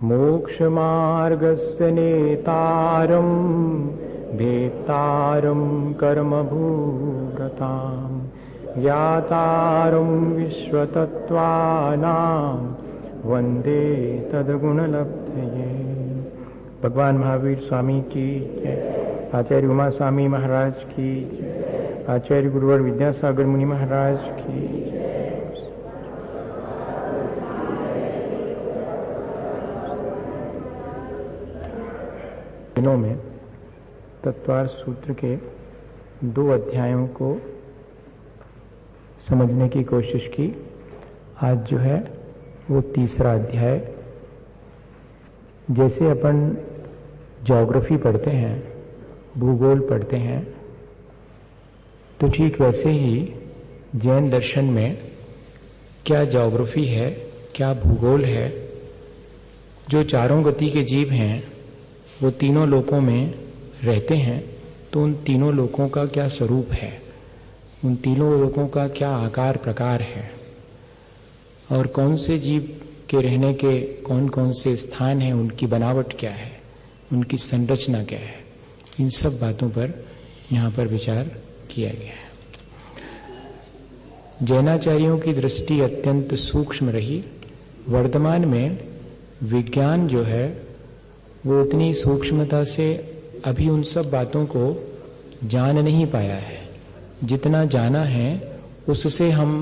मोक्षमार्गस्य नेतारं भेत्तारं कर्मभूरतां ज्ञातारं विश्वतत्त्वानां वंदे तद्गुणलब्धये। भगवान महावीर स्वामी की जय। आचार्य उमा स्वामी महाराज की जय। आचार्य गुरुवर विद्यासागर मुनि महाराज की जय। दिनों में तत्वार सूत्र के 2 अध्यायों को समझने की कोशिश की। आज जो है वो 3रा अध्याय। जैसे अपन ज्योग्राफी पढ़ते हैं, भूगोल पढ़ते हैं, तो ठीक वैसे ही जैन दर्शन में क्या ज्योग्राफी है, क्या भूगोल है। जो चारों गति के जीव हैं वो तीनों लोकों में रहते हैं, तो उन तीनों लोकों का क्या स्वरूप है, उन तीनों लोकों का क्या आकार प्रकार है, और कौन से जीव के रहने के कौन कौन से स्थान हैं, उनकी बनावट क्या है, उनकी संरचना क्या है, इन सब बातों पर यहाँ पर विचार किया गया है। जैनाचार्यों की दृष्टि अत्यंत सूक्ष्म रही। वर्तमान में विज्ञान जो है वो उतनी सूक्ष्मता से अभी उन सब बातों को जान नहीं पाया है। जितना जाना है उससे हम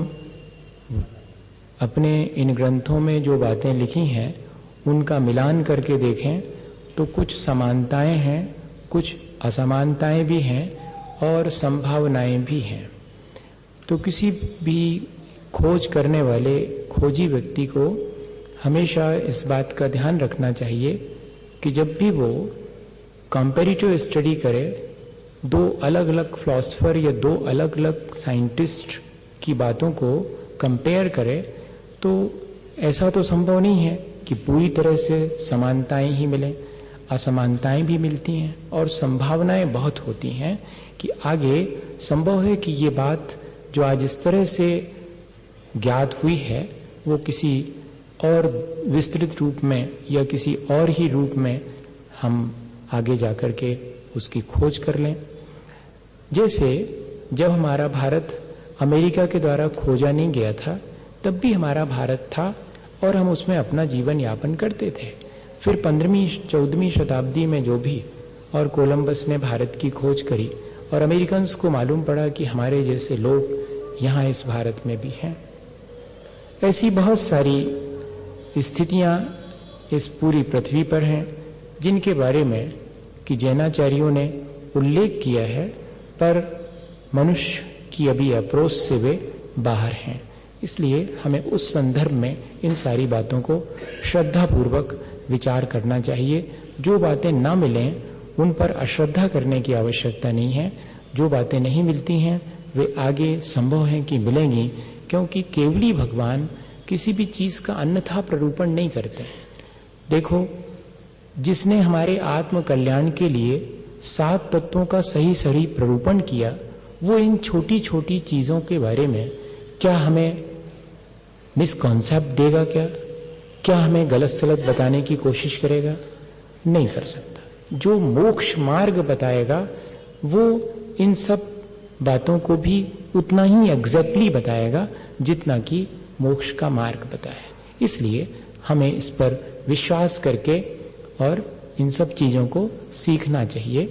अपने इन ग्रंथों में जो बातें लिखी हैं उनका मिलान करके देखें तो कुछ समानताएं हैं, कुछ असमानताएं भी हैं और संभावनाएं भी हैं। तो किसी भी खोज करने वाले खोजी व्यक्ति को हमेशा इस बात का ध्यान रखना चाहिए कि जब भी वो कंपैरेटिव स्टडी करे, 2 अलग अलग फिलॉसफर या 2 अलग अलग साइंटिस्ट की बातों को कंपेयर करे, तो ऐसा तो संभव नहीं है कि पूरी तरह से समानताएं ही मिलें। असमानताएं भी मिलती हैं और संभावनाएं बहुत होती हैं कि आगे संभव है कि ये बात जो आज इस तरह से ज्ञात हुई है वो किसी और विस्तृत रूप में या किसी और ही रूप में हम आगे जाकर के उसकी खोज कर लें। जैसे जब हमारा भारत अमेरिका के द्वारा खोजा नहीं गया था, तब भी हमारा भारत था और हम उसमें अपना जीवन यापन करते थे। फिर 15वीं 14वीं शताब्दी में जो भी और कोलंबस ने भारत की खोज करी और अमेरिकन्स को मालूम पड़ा कि हमारे जैसे लोग यहाँ इस भारत में भी हैं। ऐसी बहुत सारी स्थितियां इस पूरी पृथ्वी पर हैं जिनके बारे में कि जैनाचार्यों ने उल्लेख किया है, पर मनुष्य की अभी अप्रोच से वे बाहर हैं। इसलिए हमें उस संदर्भ में इन सारी बातों को श्रद्धापूर्वक विचार करना चाहिए। जो बातें ना मिलें उन पर अश्रद्धा करने की आवश्यकता नहीं है। जो बातें नहीं मिलती हैं वे आगे संभव है कि मिलेंगी, क्योंकि केवली भगवान किसी भी चीज का अन्यथा प्ररूपण नहीं करते। देखो, जिसने हमारे आत्म कल्याण के लिए 7 तत्वों का सही सही प्ररूपण किया, वो इन छोटी छोटी चीजों के बारे में क्या हमें मिसकॉन्सेप्ट देगा? क्या हमें गलत सलत बताने की कोशिश करेगा? नहीं कर सकता। जो मोक्ष मार्ग बताएगा वो इन सब बातों को भी उतना ही एग्जैक्टली बताएगा जितना कि मोक्ष का मार्ग बताए। इसलिए हमें इस पर विश्वास करके और इन सब चीजों को सीखना चाहिए।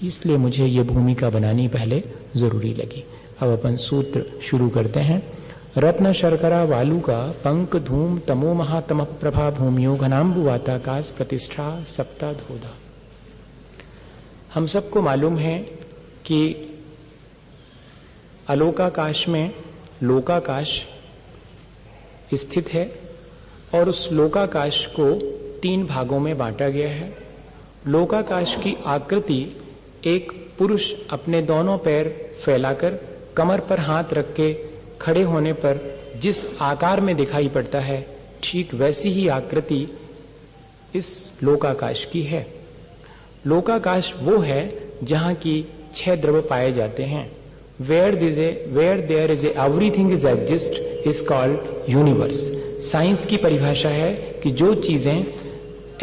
इसलिए मुझे ये भूमिका बनानी पहले जरूरी लगी। अब अपन सूत्र शुरू करते हैं। रत्न शर्करा वालू का पंक धूम तमो महातम प्रभा भूमियो घनाम्बुवाताकाश प्रतिष्ठा सप्ता धोधा। हम सबको मालूम है कि अलोकाकाश में लोकाकाश स्थित है और उस लोकाकाश को 3 भागों में बांटा गया है। लोकाकाश की आकृति एक पुरुष अपने दोनों पैर फैलाकर कमर पर हाथ रख के खड़े होने पर जिस आकार में दिखाई पड़ता है, ठीक वैसी ही आकृति इस लोकाकाश की है। लोकाकाश वो है जहां की 6 द्रव्य पाए जाते हैं। where there is everything is exist is called universe. Science की परिभाषा है कि जो चीजें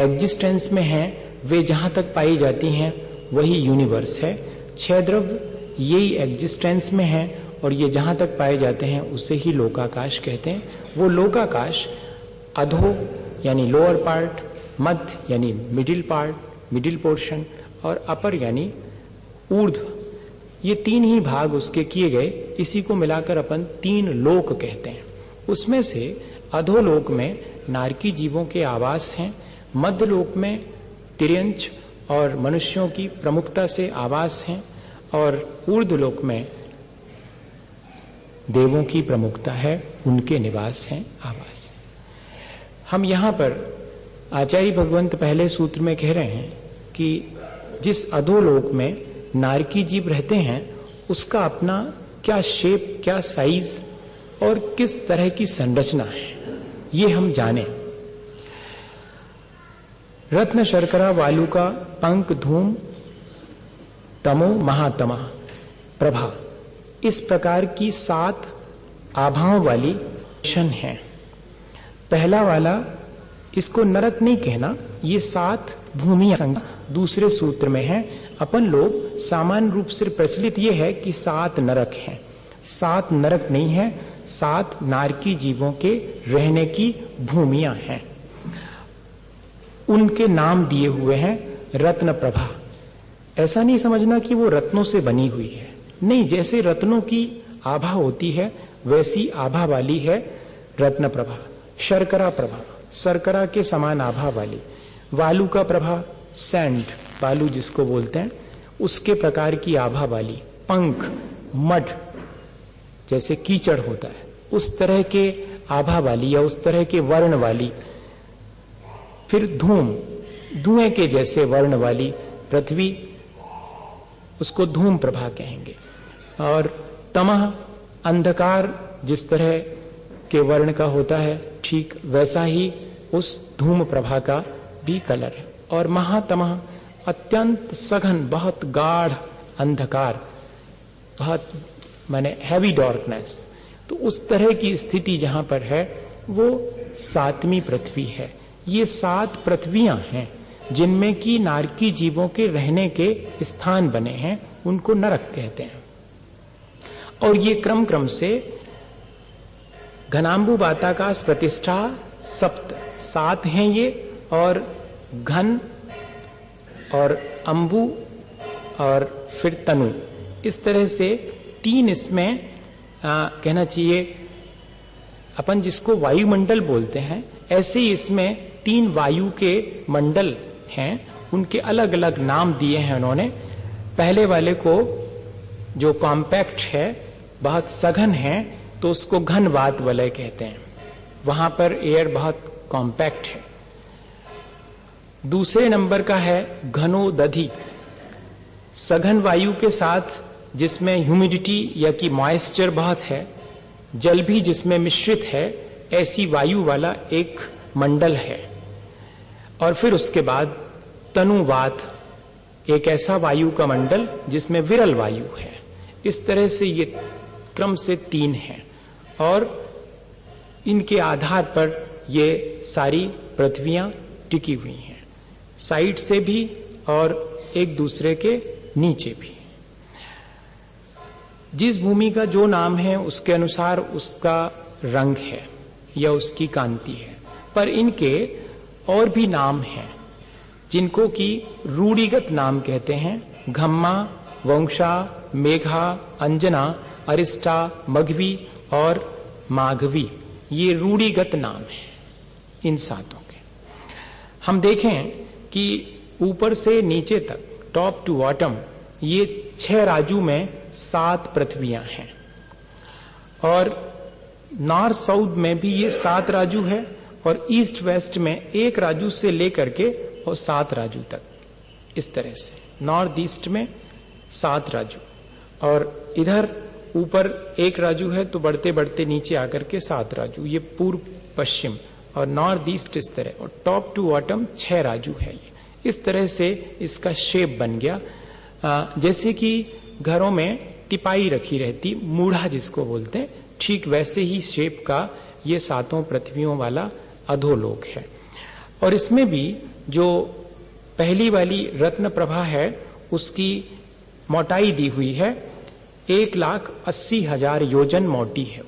एग्जिस्टेंस में हैं वे जहां तक पाई जाती हैं वही यूनिवर्स है। छह द्रव्य यही एग्जिस्टेंस में है और ये जहां तक पाए जाते हैं उसे ही लोकाकाश कहते हैं। वो लोकाकाश अधो यानी लोअर पार्ट, मध्य यानी मिडिल पार्ट, मिडिल पोर्शन, और अपर यानी ऊर्ध्व, ये तीन ही भाग उसके किए गए। इसी को मिलाकर अपन तीन लोक कहते हैं। उसमें से अधोलोक में नारकी जीवों के आवास हैं, मध्य लोक में तिर्यंच और मनुष्यों की प्रमुखता से आवास हैं, और ऊर्ध्वलोक में देवों की प्रमुखता है, उनके निवास हैं, आवास है। हम यहां पर आचार्य भगवंत पहले सूत्र में कह रहे हैं कि जिस अधोलोक में नारकी जीव रहते हैं उसका अपना क्या शेप, क्या साइज और किस तरह की संरचना है, ये हम जाने। रत्न, शर्करा, वालुका, पंक, धूम, तमो, महातमा, प्रभा, इस प्रकार की 7 आभाओं वाली शन है। पहला वाला, इसको नरक नहीं कहना, ये 7 भूमियां दूसरे सूत्र में है। अपन लोग सामान्य रूप से प्रचलित ये है कि 7 नरक हैं। 7 नरक नहीं है, 7 नारकी जीवों के रहने की भूमियां हैं। उनके नाम दिए हुए हैं रत्न प्रभा। ऐसा नहीं समझना कि वो रत्नों से बनी हुई है, नहीं, जैसे रत्नों की आभा होती है वैसी आभा वाली है रत्न प्रभा। शर्करा प्रभा, शर्करा के समान आभा वाली। वालुका प्रभा, सैंड, बालू जिसको बोलते हैं, उसके प्रकार की आभा वाली। पंख, मड, जैसे कीचड़ होता है उस तरह के आभा वाली या उस तरह के वर्ण वाली। फिर धूम, धुएं के जैसे वर्ण वाली पृथ्वी, उसको धूम प्रभा कहेंगे। और तमह, अंधकार जिस तरह के वर्ण का होता है ठीक वैसा ही उस धूम प्रभा का भी कलर है। और महातमह, अत्यंत सघन, बहुत गाढ़ अंधकार, बहुत माने हैवी डार्कनेस। तो उस तरह की स्थिति जहां पर है वो 7वीं पृथ्वी है। ये 7 पृथ्वियां हैं जिनमें की नारकी जीवों के रहने के स्थान बने हैं, उनको नरक कहते हैं। और ये क्रम क्रम से घनांबु बाताकाश प्रतिष्ठा सप्त, 7 हैं ये, और घन और अंबु और फिर तनु, इस तरह से 3 इसमें कहना चाहिए। अपन जिसको वायुमंडल बोलते हैं, ऐसे ही इसमें 3 वायु के मंडल हैं, उनके अलग अलग नाम दिए हैं उन्होंने। पहले वाले को जो कॉम्पैक्ट है, बहुत सघन है, तो उसको घन वात वलय कहते हैं। वहां पर एयर बहुत कॉम्पैक्ट है। दूसरे नंबर का है घनोदधि, सघन वायु के साथ जिसमें ह्यूमिडिटी या कि मॉइस्चर बहुत है, जल भी जिसमें मिश्रित है, ऐसी वायु वाला एक मंडल है। और फिर उसके बाद तनुवात, एक ऐसा वायु का मंडल जिसमें विरल वायु है। इस तरह से ये क्रम से 3 हैं और इनके आधार पर ये सारी पृथ्वियां टिकी हुई हैं, साइड से भी और एक दूसरे के नीचे भी। जिस भूमि का जो नाम है उसके अनुसार उसका रंग है या उसकी कांति है, पर इनके और भी नाम हैं जिनको कि रूढ़िगत नाम कहते हैं। घम्मा, वंशा, मेघा, अंजना, अरिष्टा, मघवी और माघवी, ये रूढ़िगत नाम है इन 7 के। हम देखें कि ऊपर से नीचे तक, टॉप टू बॉटम, ये 6 राजू में 7 पृथ्वियां हैं। और नॉर्थ साउथ में भी ये 7 राजू है, और ईस्ट वेस्ट में 1 राजू से लेकर के और 7 राजू तक, इस तरह से नॉर्थ ईस्ट में 7 राजू, और इधर ऊपर 1 राजू है तो बढ़ते बढ़ते नीचे आकर के 7 राजू, ये पूर्व पश्चिम और नॉर्थ ईस्ट इस तरह, और टॉप टू बॉटम 6 राजू है ये। इस तरह से इसका शेप बन गया। जैसे कि घरों में टिपाई रखी रहती, मूढ़ा जिसको बोलते हैं, ठीक वैसे ही शेप का ये 7 पृथ्वियों वाला अधोलोक है। और इसमें भी जो पहली वाली रत्न प्रभा है उसकी मोटाई दी हुई है 1,80,000 योजन मोटी है।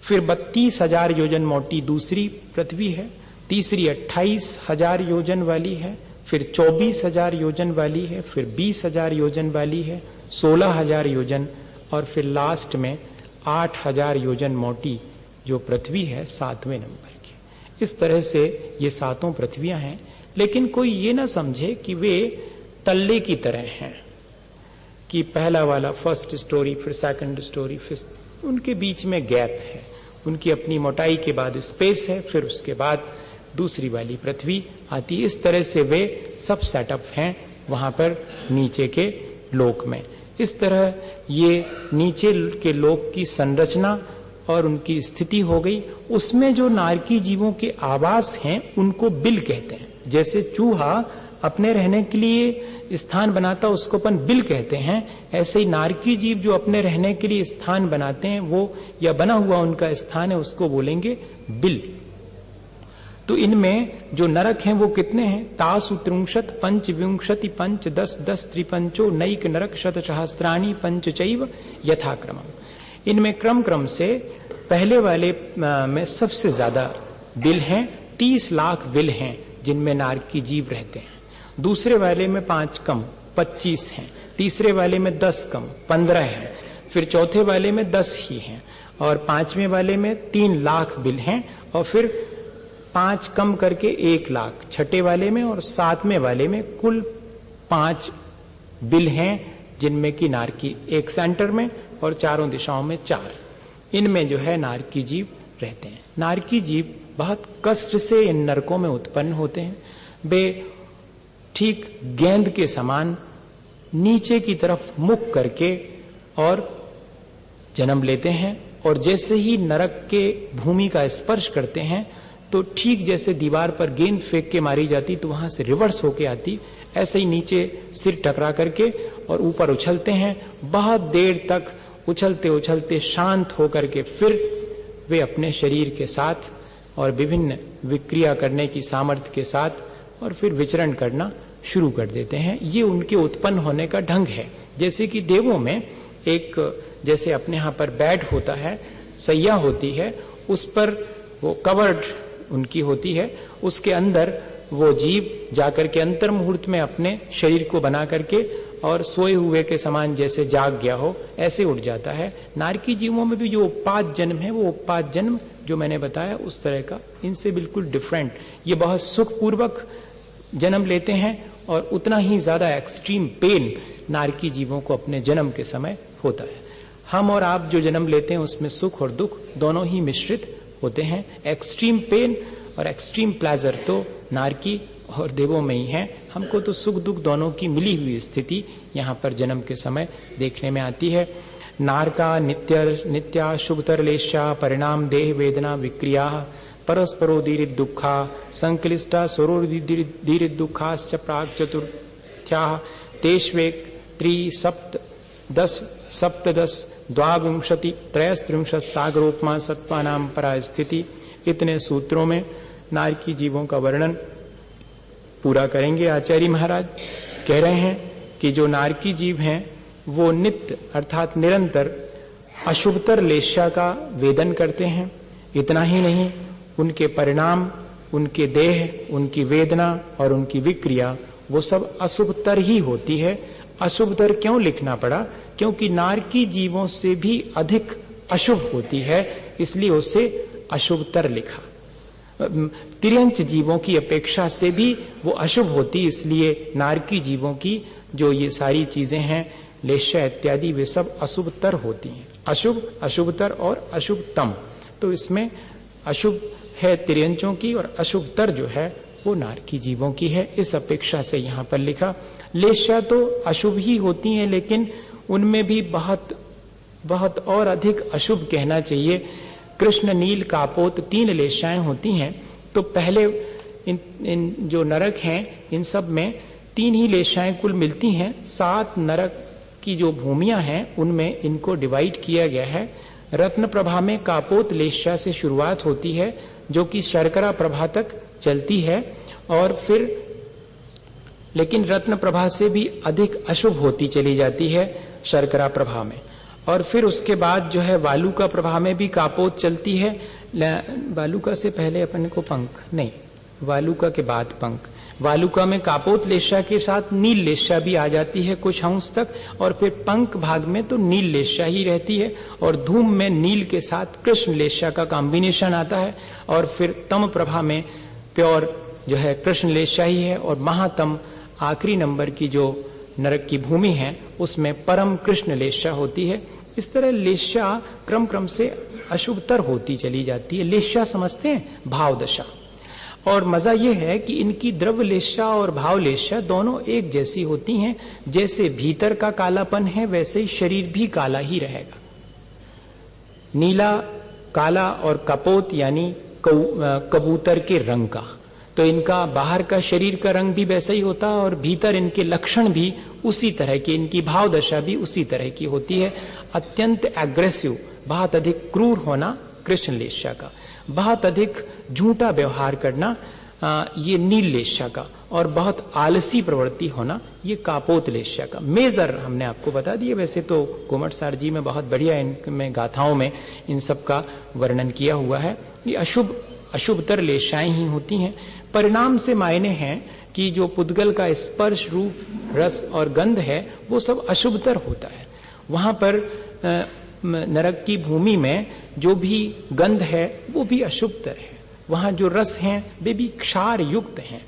फिर 32,000 योजन मोटी दूसरी पृथ्वी है, तीसरी 28,000 योजन वाली है, फिर 24,000 योजन वाली है, फिर 20,000 योजन वाली है, 16,000 योजन, और फिर लास्ट में 8,000 योजन मोटी जो पृथ्वी है 7वें नंबर की। इस तरह से ये 7 पृथ्वियां हैं। लेकिन कोई ये ना समझे कि वे तल्ले की तरह हैं कि पहला वाला फर्स्ट स्टोरी, फिर सेकंड स्टोरी, फिर उनके बीच में गैप है। उनकी अपनी मोटाई के बाद स्पेस है, फिर उसके बाद दूसरी वाली पृथ्वी आती। इस तरह से वे सब सेटअप हैं वहां पर नीचे के लोक में। इस तरह ये नीचे के लोक की संरचना और उनकी स्थिति हो गई। उसमें जो नारकी जीवों के आवास हैं उनको बिल कहते हैं। जैसे चूहा अपने रहने के लिए स्थान बनाता उसको अपन बिल कहते हैं, ऐसे ही नारकी जीव जो अपने रहने के लिए स्थान बनाते हैं वो या बना हुआ उनका स्थान है उसको बोलेंगे बिल। तो इनमें जो नरक हैं वो कितने हैं? तासु त्रिंशत् पंचविंशति पंच 10 त्रिपंचो नैक नरक शत सहस्राणि पंच चैव यथाक्रमम्। इनमें क्रम क्रम से पहले वाले में सबसे ज्यादा बिल हैं, 30 लाख बिल हैं जिनमें नारकी जीव रहते हैं। दूसरे वाले में 5 कम 25 हैं, तीसरे वाले में 10 कम 15 हैं, फिर चौथे वाले में 10 ही हैं, और 5वें वाले में 3 लाख बिल हैं, और फिर 5 कम करके 1 लाख छठे वाले में, और 7वें वाले में कुल 5 बिल हैं जिनमें कि नारकी एक सेंटर में और चारों दिशाओं में 4। इनमें जो है नारकी जीव रहते हैं। नारकी जीव बहुत कष्ट से इन नरकों में उत्पन्न होते हैं। वे ठीक गेंद के समान नीचे की तरफ मुख करके और जन्म लेते हैं, और जैसे ही नरक के भूमि का स्पर्श करते हैं तो ठीक जैसे दीवार पर गेंद फेंक के मारी जाती तो वहां से रिवर्स होके आती, ऐसे ही नीचे सिर टकरा करके और ऊपर उछलते हैं। बहुत देर तक उछलते उछलते शांत होकर के फिर वे अपने शरीर के साथ और विभिन्न विक्रिया करने की सामर्थ्य के साथ और फिर विचरण करना शुरू कर देते हैं। ये उनके उत्पन्न होने का ढंग है। जैसे कि देवों में एक, जैसे अपने यहां पर बेड होता है, सैया होती है, उस पर वो कवर्ड उनकी होती है, उसके अंदर वो जीव जाकर के अंतर मुहूर्त में अपने शरीर को बना करके और सोए हुए के समान जैसे जाग गया हो ऐसे उठ जाता है। नारकी जीवों में भी जो उत्पाद जन्म है वो उत्पाद जन्म जो मैंने बताया उस तरह का, इनसे बिल्कुल डिफरेंट। ये बहुत सुखपूर्वक जन्म लेते हैं और उतना ही ज्यादा एक्सट्रीम पेन नारकी जीवों को अपने जन्म के समय होता है। हम और आप जो जन्म लेते हैं उसमें सुख और दुख दोनों ही मिश्रित होते हैं। एक्सट्रीम पेन और एक्सट्रीम प्लेजर तो नारकी और देवों में ही है। हमको तो सुख दुख दोनों की मिली हुई स्थिति यहाँ पर जन्म के समय देखने में आती है। नारका नित्या शुभतरलेशा परिणाम देह वेदना विक्रिया परस्परो दीरित दुखा संक्लिष्टा स्वरो दीरित दुखाश्च प्राग चतुर्थ्या तेष्वेक 3 द्वाविंशति 33 सागरोपमा सत्वानाम परा स्थिति। इतने सूत्रों में नारकी जीवों का वर्णन पूरा करेंगे। आचार्य महाराज कह रहे हैं कि जो नारकी जीव हैं वो नित्य अर्थात निरंतर अशुभतर लेश्या का वेदन करते हैं। इतना ही नहीं, उनके परिणाम, उनके देह, उनकी वेदना और उनकी विक्रिया वो सब अशुभतर ही होती है। अशुभतर क्यों लिखना पड़ा? क्योंकि नारकी जीवों से भी अधिक अशुभ होती है, इसलिए उसे अशुभतर लिखा। तिर्यंच जीवों की अपेक्षा से भी वो अशुभ होती, इसलिए नारकी जीवों की जो ये सारी चीजें हैं लेश्या इत्यादि वे सब अशुभतर होती हैं। अशुभ, अशुभतर और अशुभतम। तो इसमें अशुभ है तिर्यंचों की और अशुभतर जो है वो नारकी जीवों की है। इस अपेक्षा से यहाँ पर लिखा। लेश्या तो अशुभ ही होती हैं, लेकिन उनमें भी बहुत बहुत और अधिक अशुभ कहना चाहिए। कृष्ण, नील, कापोत 3 लेश्याएं होती हैं। तो पहले इन जो नरक हैं इन सब में 3 ही लेश्याएं कुल मिलती हैं। 7 नरक की जो भूमियां हैं उनमें इनको डिवाइड किया गया है। रत्न प्रभा में कापोत लेश्या से शुरुआत होती है जो कि शर्करा प्रभा तक चलती है, और फिर लेकिन रत्न प्रभा से भी अधिक अशुभ होती चली जाती है शर्करा प्रभा में। और फिर उसके बाद जो है वालुका प्रभा में भी कापोत चलती है। वालुका से पहले अपन को पंख नहीं, वालुका के बाद पंख। वालुका में कापोत लेशा के साथ नील लेशा भी आ जाती है कुछ अंश तक, और फिर पंख भाग में तो नील लेशा ही रहती है, और धूम में नील के साथ कृष्ण लेशा का कॉम्बिनेशन आता है, और फिर तम प्रभा में प्योर जो है कृष्ण लेशा ही है, और महातम आखिरी नंबर की जो नरक की भूमि है उसमें परम कृष्ण लेशा होती है। इस तरह लेशा क्रम क्रम से अशुभतर होती चली जाती है। लेशा समझते हैं भाव दशा, और मजा यह है कि इनकी द्रव्य लेशा और भाव लेशा दोनों एक जैसी होती हैं। जैसे भीतर का कालापन है वैसे ही शरीर भी काला ही रहेगा। नीला, काला और कपोत यानी कबूतर के रंग का, तो इनका बाहर का शरीर का रंग भी वैसा ही होता है, और भीतर इनके लक्षण भी उसी तरह की, इनकी भाव दशा भी उसी तरह की होती है। अत्यंत एग्रेसिव, बहुत अधिक क्रूर होना कृष्ण लेशा का, बहुत अधिक झूठा व्यवहार करना ये नील लेशा का, और बहुत आलसी प्रवृत्ति होना ये कापोत लेशा का। मेजर हमने आपको बता दिया। वैसे तो कोमट सार जी में बहुत बढ़िया इनमें गाथाओं में इन सब का वर्णन किया हुआ है। ये अशुभतर लेशाएं ही होती हैं। परिणाम से मायने हैं कि जो पुद्गल का स्पर्श, रूप, रस और गंध है वो सब अशुभतर होता है। वहां पर नरक की भूमि में जो भी गंध है वो भी अशुभतर है। वहां जो रस हैं वे भी क्षार युक्त हैं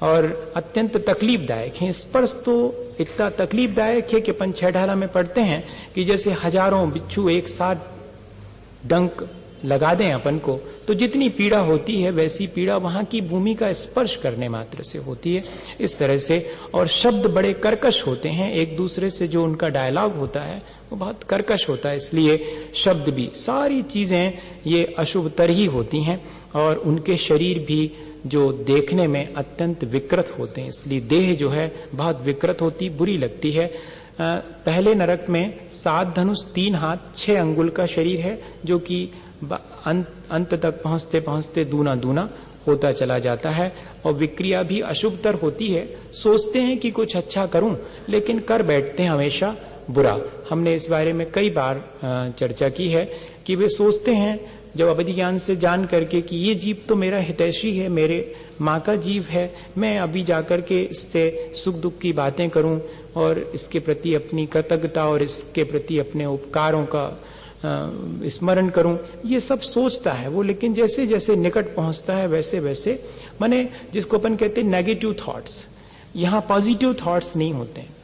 और अत्यंत तकलीफदायक हैं। स्पर्श तो इतना तकलीफदायक है कि अपन 6 ढाला में पढ़ते हैं कि जैसे हजारों बिच्छू एक साथ डंक लगा दें अपन को तो जितनी पीड़ा होती है वैसी पीड़ा वहां की भूमि का स्पर्श करने मात्र से होती है। इस तरह से, और शब्द बड़े कर्कश होते हैं, एक दूसरे से जो उनका डायलॉग होता है वो बहुत कर्कश होता है, इसलिए शब्द भी, सारी चीजें ये अशुभतर ही होती हैं। और उनके शरीर भी जो देखने में अत्यंत विकृत होते हैं, इसलिए देह जो है बहुत विकृत होती, बुरी लगती है। पहले नरक में 7 धनुष 3 हाथ 6 अंगुल का शरीर है, जो कि अंत तक पहुंचते पहुंचते दूना दूना होता चला जाता है। और विक्रिया भी अशुभतर होती है। सोचते हैं कि कुछ अच्छा करूं, लेकिन कर बैठते हैं हमेशा बुरा। हमने इस बारे में कई बार चर्चा की है कि वे सोचते हैं जब अवधि ज्ञान से जान करके कि ये जीव तो मेरा हितैषी है, मेरे माँ का जीव है, मैं अभी जाकर के इससे सुख दुख की बातें करूं और इसके प्रति अपनी कृतज्ञता और इसके प्रति अपने उपकारों का स्मरण करूं, ये सब सोचता है वो। लेकिन जैसे जैसे निकट पहुंचता है वैसे वैसे, माने जिसको अपन कहते हैं नेगेटिव थॉट्स, यहाँ पॉजिटिव थॉट्स नहीं होते हैं।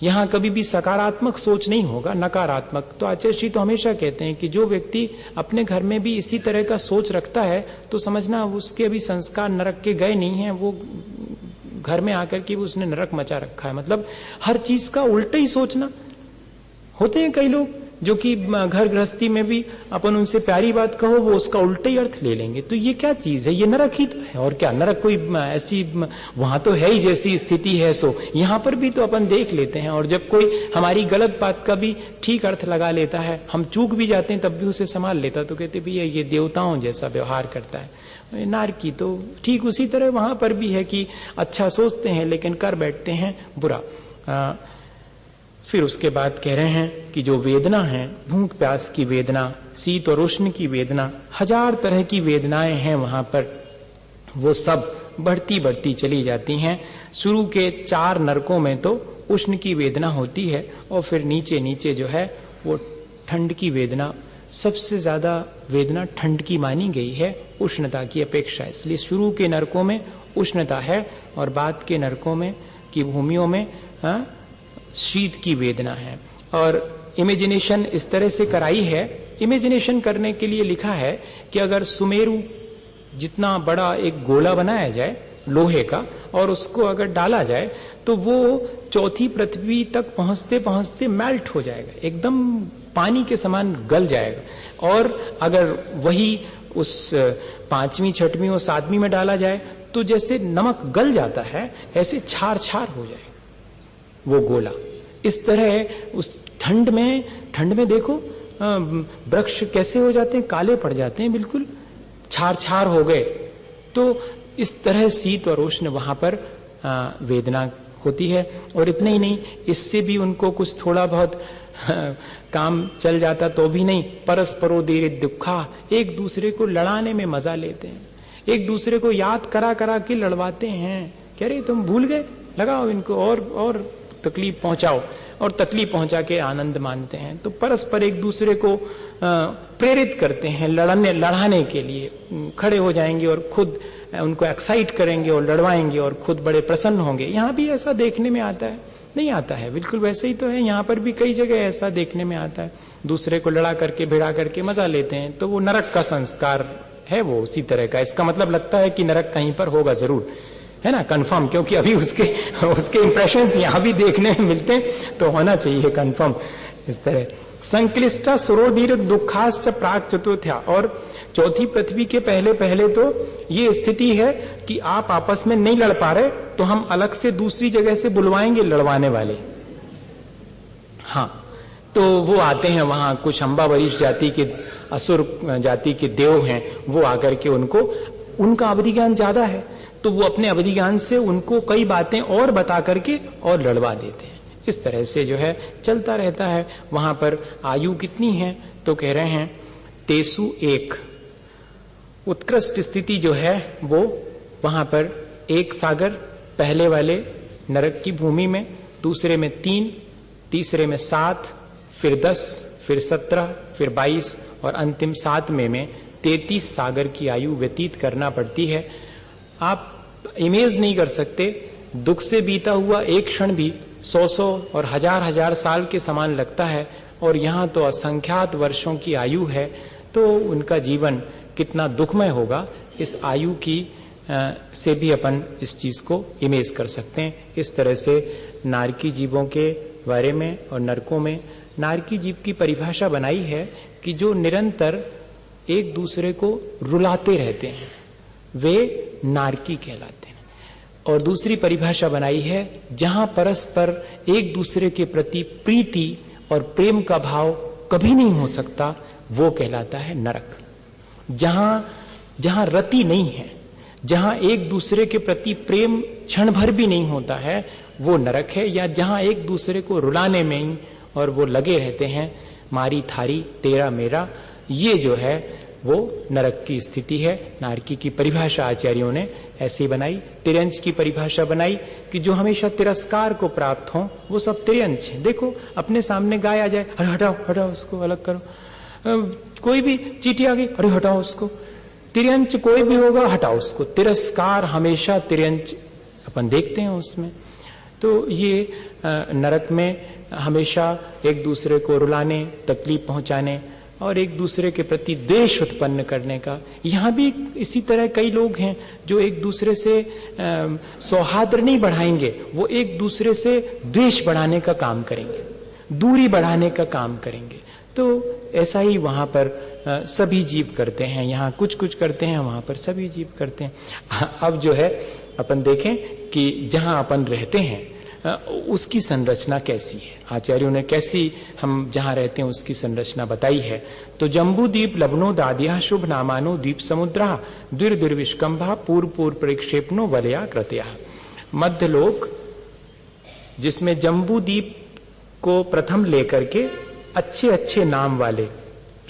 यहाँ कभी भी सकारात्मक सोच नहीं होगा, नकारात्मक। तो आचार्य श्री तो हमेशा कहते हैं कि जो व्यक्ति अपने घर में भी इसी तरह का सोच रखता है तो समझना उसके अभी संस्कार नरक के गए नहीं है, वो घर में आकर के उसने नरक मचा रखा है। मतलब हर चीज का उल्टा ही सोचना। होते हैं कई लोग जो कि घर गृहस्थी में भी अपन उनसे प्यारी बात कहो वो उसका उल्टा ही अर्थ ले लेंगे। तो ये क्या चीज है, ये नरक ही तो है। और क्या नरक कोई ऐसी, वहां तो है ही जैसी स्थिति है सो यहाँ पर भी तो अपन देख लेते हैं। और जब कोई हमारी गलत बात का भी ठीक अर्थ लगा लेता है, हम चूक भी जाते हैं तब भी उसे संभाल लेता, तो कहते भैया ये देवताओं जैसा व्यवहार करता है। नारकी तो ठीक उसी तरह वहां पर भी है कि अच्छा सोचते हैं लेकिन कर बैठते हैं बुरा। फिर उसके बाद कह रहे हैं कि जो वेदना है, भूख प्यास की वेदना, शीत और उष्ण की वेदना, 1000 तरह की वेदनाएं हैं वहां पर, वो सब बढ़ती बढ़ती चली जाती हैं। शुरू के 4 नरकों में तो उष्ण की वेदना होती है और फिर नीचे नीचे जो है वो ठंड की वेदना, सबसे ज्यादा वेदना ठंड की मानी गई है उष्णता की अपेक्षा। इसलिए शुरू के नरकों में उष्णता है और बाद के नरकों में की भूमियों में शीत की वेदना है। और इमेजिनेशन इस तरह से कराई है, इमेजिनेशन करने के लिए लिखा है कि अगर सुमेरु जितना बड़ा एक गोला बनाया जाए लोहे का और उसको अगर डाला जाए तो वो 4थी पृथ्वी तक पहुंचते पहुंचते मेल्ट हो जाएगा, एकदम पानी के समान गल जाएगा। और अगर वही उस 5वीं 6वीं और 7वीं में डाला जाए तो जैसे नमक गल जाता है ऐसे छार छार हो जाएगा वो गोला। इस तरह उस ठंड में देखो वृक्ष कैसे हो जाते हैं, काले पड़ जाते हैं, बिल्कुल छार छार हो गए। तो इस तरह शीत और उष्ण वहां पर वेदना होती है। और इतना ही नहीं, इससे भी उनको कुछ थोड़ा बहुत काम चल जाता तो भी नहीं, परस्परो देरे दुखा, एक दूसरे को लड़ाने में मजा लेते हैं, एक दूसरे को याद करा करा के लड़वाते हैं। कह रहे तुम भूल गए, लगाओ इनको और तकलीफ पहुंचाओ, और तकलीफ पहुंचा के आनंद मानते हैं। तो परस्पर एक दूसरे को प्रेरित करते हैं लड़ाने के लिए, खड़े हो जाएंगे और खुद उनको एक्साइट करेंगे और लड़वाएंगे और खुद बड़े प्रसन्न होंगे। यहाँ भी ऐसा देखने में आता है? नहीं आता है, बिल्कुल वैसे ही तो है। यहाँ पर भी कई जगह ऐसा देखने में आता है, दूसरे को लड़ा करके भिड़ा करके मजा लेते हैं। तो वो नरक का संस्कार है, वो उसी तरह का। इसका मतलब लगता है कि नरक कहीं पर होगा जरूर, है ना, कंफर्म, क्योंकि अभी उसके इंप्रेशंस यहाँ भी देखने में मिलते हैं, तो होना चाहिए कंफर्म इस तरह। संक्लिष्टा सुरोधीर दुखाश्च प्राक चतुर्थ्या, और चौथी पृथ्वी के पहले पहले तो ये स्थिति है कि आप आपस में नहीं लड़ पा रहे, तो हम अलग से दूसरी जगह से बुलवाएंगे लड़वाने वाले। हाँ, तो वो आते हैं वहां, कुछ अंबावरीश जाति के, असुर जाति के देव हैं, वो आकर के उनका अवधि ज्ञान ज्यादा है, तो वो अपने अवधि ज्ञान से उनको कई बातें और बता करके और लड़वा देते हैं। इस तरह से जो है चलता रहता है। वहां पर आयु कितनी है, तो कह रहे हैं तेसु एक। उत्कृष्ट स्थिति जो है वो वहां पर एक सागर, पहले वाले नरक की भूमि में, दूसरे में 3, तीसरे में 7, फिर 10, फिर 17, फिर 22 और अंतिम 7वें में 33 सागर की आयु व्यतीत करना पड़ती है। आप इमेज नहीं कर सकते, दुख से बीता हुआ एक क्षण भी 100 और हजार साल के समान लगता है, और यहाँ तो असंख्यात वर्षों की आयु है। तो उनका जीवन कितना दुखमय होगा, इस आयु की से भी अपन इस चीज को इमेज कर सकते हैं। इस तरह से नारकी जीवों के बारे में और नरकों में नारकी जीव की परिभाषा बनाई है कि जो निरंतर एक दूसरे को रुलाते रहते हैं, वे नारकी कहलाते हैं। और दूसरी परिभाषा बनाई है, जहां परस्पर एक दूसरे के प्रति प्रीति और प्रेम का भाव कभी नहीं हो सकता, वो कहलाता है नरक। जहां रति नहीं है, जहां एक दूसरे के प्रति प्रेम क्षण भर भी नहीं होता है, वो नरक है। या जहां एक दूसरे को रुलाने में ही और वो लगे रहते हैं, मारी थारी तेरा मेरा, ये जो है वो नरक की स्थिति है। नारकी की परिभाषा आचार्यों ने ऐसी बनाई। तिर्यंच की परिभाषा बनाई कि जो हमेशा तिरस्कार को प्राप्त हो, वो सब तिर्यंच है। देखो, अपने सामने गाय आ जाए, अरे हटाओ हटाओ उसको, अलग करो। कोई भी चींटी आ गई, अरे हटाओ उसको। तिर्यंच कोई भी होगा, हटाओ उसको। तिरस्कार हमेशा तिर्यंच अपन देखते हैं उसमें। तो ये नरक में हमेशा एक दूसरे को रुलाने, तकलीफ पहुंचाने और एक दूसरे के प्रति द्वेष उत्पन्न करने का। यहां भी इसी तरह कई लोग हैं जो एक दूसरे से सौहार्द नहीं बढ़ाएंगे, वो एक दूसरे से द्वेष बढ़ाने का काम करेंगे, दूरी बढ़ाने का काम करेंगे। तो ऐसा ही वहां पर सभी जीव करते हैं। यहाँ कुछ कुछ करते हैं, वहां पर सभी जीव करते हैं। अब जो है अपन देखें कि जहां अपन रहते हैं उसकी संरचना कैसी है, आचार्यों ने कैसी हम जहां रहते हैं उसकी संरचना बताई है। तो जम्बू द्वीप लवणो दादिया शुभ नामानो द्वीप समुद्रा द्विर्विष्कंभा पूर्व पूर्व परिक्षेपनो वलया कृतया। मध्यलोक, जिसमें जम्बू द्वीप को प्रथम लेकर के अच्छे अच्छे नाम वाले,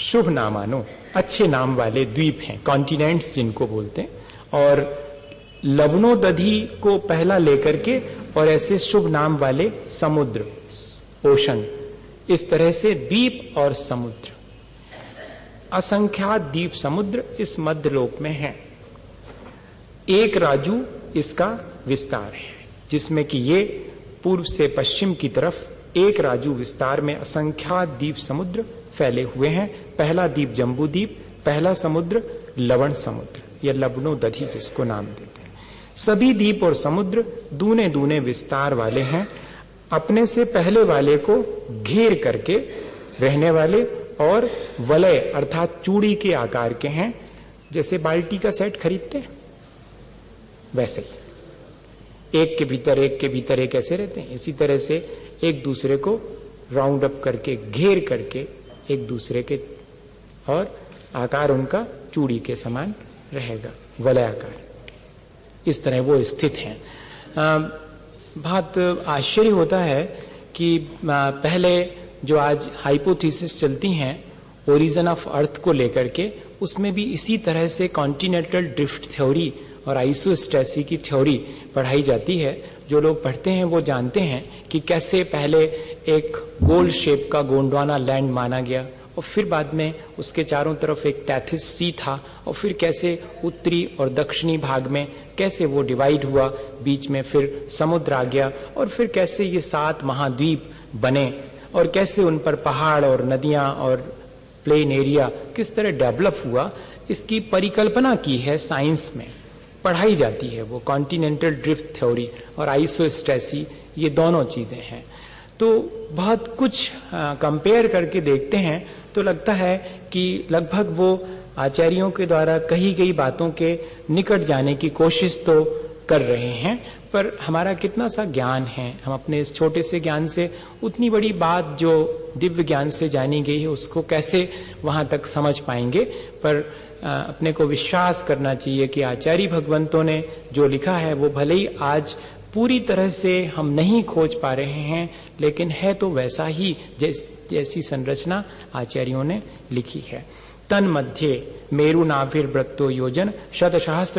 शुभ नामानो, अच्छे नाम वाले द्वीप हैं, कॉन्टिनेंट्स जिनको बोलते हैं, और लवणो दधी को पहला लेकर के और ऐसे शुभ नाम वाले समुद्र, ओशन, इस तरह से द्वीप और समुद्र, असंख्यात द्वीप समुद्र इस मध्यलोक में है। एक राजू इसका विस्तार है, जिसमें कि ये पूर्व से पश्चिम की तरफ एक राजू विस्तार में असंख्यात द्वीप समुद्र फैले हुए हैं। पहला द्वीप जम्बू द्वीप, पहला समुद्र लवण समुद्र या लवणो दधी जिसको नाम देते हैं। सभी द्वीप और समुद्र दूने दूने विस्तार वाले हैं, अपने से पहले वाले को घेर करके रहने वाले और वलय अर्थात चूड़ी के आकार के हैं। जैसे बाल्टी का सेट खरीदते हैं वैसे ही एक के भीतर एक ऐसे रहते हैं। इसी तरह से एक दूसरे को राउंड अप करके, घेर करके एक दूसरे के, और आकार उनका चूड़ी के समान रहेगा, वलयाकार। इस तरह वो स्थित हैं। बहुत आश्चर्य होता है कि पहले जो आज हाइपोथेसिस चलती हैं ओरिजिन ऑफ अर्थ को लेकर के, उसमें भी इसी तरह से कॉन्टिनेंटल ड्रिफ्ट थ्योरी और आइसोस्टेसी की थ्योरी पढ़ाई जाती है। जो लोग पढ़ते हैं वो जानते हैं कि कैसे पहले एक गोल शेप का गोंडवाना लैंड माना गया और फिर बाद में उसके चारों तरफ एक टैथिस सी था और फिर कैसे उत्तरी और दक्षिणी भाग में कैसे वो डिवाइड हुआ, बीच में फिर समुद्र आ गया और फिर कैसे ये 7 महाद्वीप बने और कैसे उन पर पहाड़ और नदियां और प्लेन एरिया किस तरह डेवलप हुआ, इसकी परिकल्पना की है साइंस में, पढ़ाई जाती है। वो कॉन्टिनेंटल ड्रिफ्ट थ्योरी और आइसोस्टेसी, ये दोनों चीजें हैं। तो बहुत कुछ कंपेयर करके देखते हैं तो लगता है कि लगभग वो आचार्यों के द्वारा कही गई बातों के निकट जाने की कोशिश तो कर रहे हैं, पर हमारा कितना सा ज्ञान है, हम अपने इस छोटे से ज्ञान से उतनी बड़ी बात जो दिव्य ज्ञान से जानी गई है उसको कैसे वहां तक समझ पाएंगे। पर अपने को विश्वास करना चाहिए कि आचार्य भगवंतों ने जो लिखा है वो भले ही आज पूरी तरह से हम नहीं खोज पा रहे हैं, लेकिन है तो वैसा ही जैसी संरचना आचार्यों ने लिखी है। तन मध्य मेरु नाभिर्वृत्तो योजन शतसहस्र